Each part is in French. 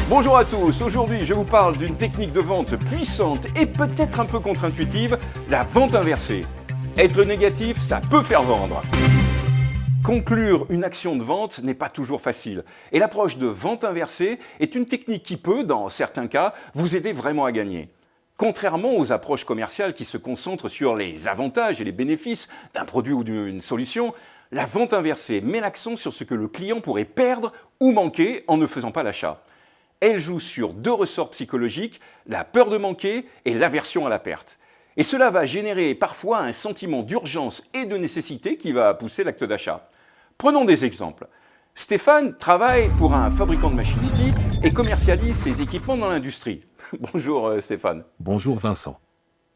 Bonjour à tous, aujourd'hui je vous parle d'une technique de vente puissante et peut-être un peu contre-intuitive, la vente inversée. Être négatif, ça peut faire vendre. Conclure une action de vente n'est pas toujours facile et l'approche de vente inversée est une technique qui peut, dans certains cas, vous aider vraiment à gagner. Contrairement aux approches commerciales qui se concentrent sur les avantages et les bénéfices d'un produit ou d'une solution, la vente inversée met l'accent sur ce que le client pourrait perdre ou manquer en ne faisant pas l'achat. Elle joue sur deux ressorts psychologiques, la peur de manquer et l'aversion à la perte. Et cela va générer parfois un sentiment d'urgence et de nécessité qui va pousser l'acte d'achat. Prenons des exemples. Stéphane travaille pour un fabricant de machines-outils et commercialise ses équipements dans l'industrie. Bonjour Stéphane. Bonjour Vincent.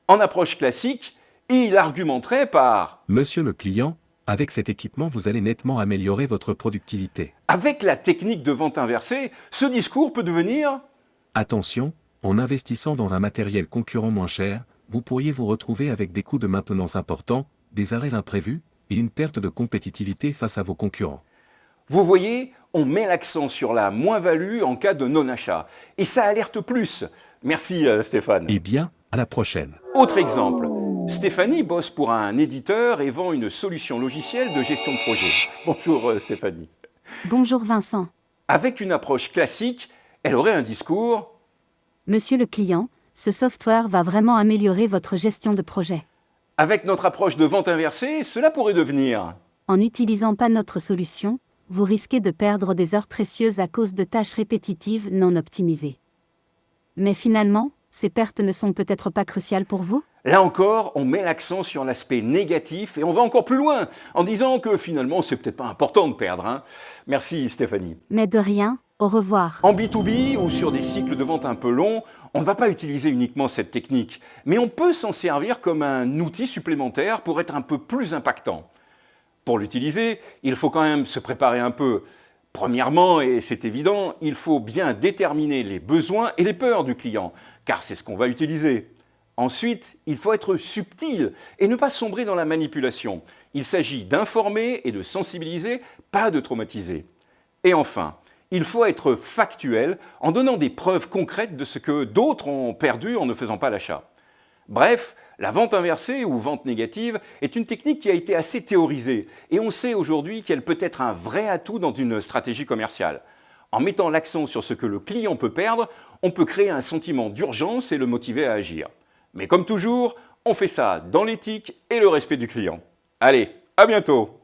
En approche classique, il argumenterait par « Monsieur le client, avec cet équipement, vous allez nettement améliorer votre productivité. » Avec la technique de vente inversée, ce discours peut devenir « Attention, en investissant dans un matériel concurrent moins cher, vous pourriez vous retrouver avec des coûts de maintenance importants, des arrêts imprévus et une perte de compétitivité face à vos concurrents. » Vous voyez, on met l'accent sur la moins-value en cas de non-achat. Et ça alerte plus. Merci Stéphane. Eh bien, à la prochaine. Autre exemple. Stéphanie bosse pour un éditeur et vend une solution logicielle de gestion de projet. Bonjour Stéphanie. Bonjour Vincent. Avec une approche classique, elle aurait un discours « Monsieur le client, ce software va vraiment améliorer votre gestion de projet. » Avec notre approche de vente inversée, cela pourrait devenir « En n'utilisant pas notre solution, vous risquez de perdre des heures précieuses à cause de tâches répétitives non optimisées. Mais finalement, ces pertes ne sont peut-être pas cruciales pour vous ? Là encore, on met l'accent sur l'aspect négatif et on va encore plus loin en disant que finalement, c'est peut-être pas important de perdre. Merci Stéphanie. Mais de rien, au revoir. En B2B ou sur des cycles de vente un peu longs, on ne va pas utiliser uniquement cette technique, mais on peut s'en servir comme un outil supplémentaire pour être un peu plus impactant. Pour l'utiliser, il faut quand même se préparer un peu. Premièrement, et c'est évident, il faut bien déterminer les besoins et les peurs du client, car c'est ce qu'on va utiliser. Ensuite, il faut être subtil et ne pas sombrer dans la manipulation. Il s'agit d'informer et de sensibiliser, pas de traumatiser. Et enfin, il faut être factuel en donnant des preuves concrètes de ce que d'autres ont perdu en ne faisant pas l'achat. Bref, la vente inversée ou vente négative est une technique qui a été assez théorisée et on sait aujourd'hui qu'elle peut être un vrai atout dans une stratégie commerciale. En mettant l'accent sur ce que le client peut perdre, on peut créer un sentiment d'urgence et le motiver à agir. Mais comme toujours, on fait ça dans l'éthique et le respect du client. Allez, à bientôt!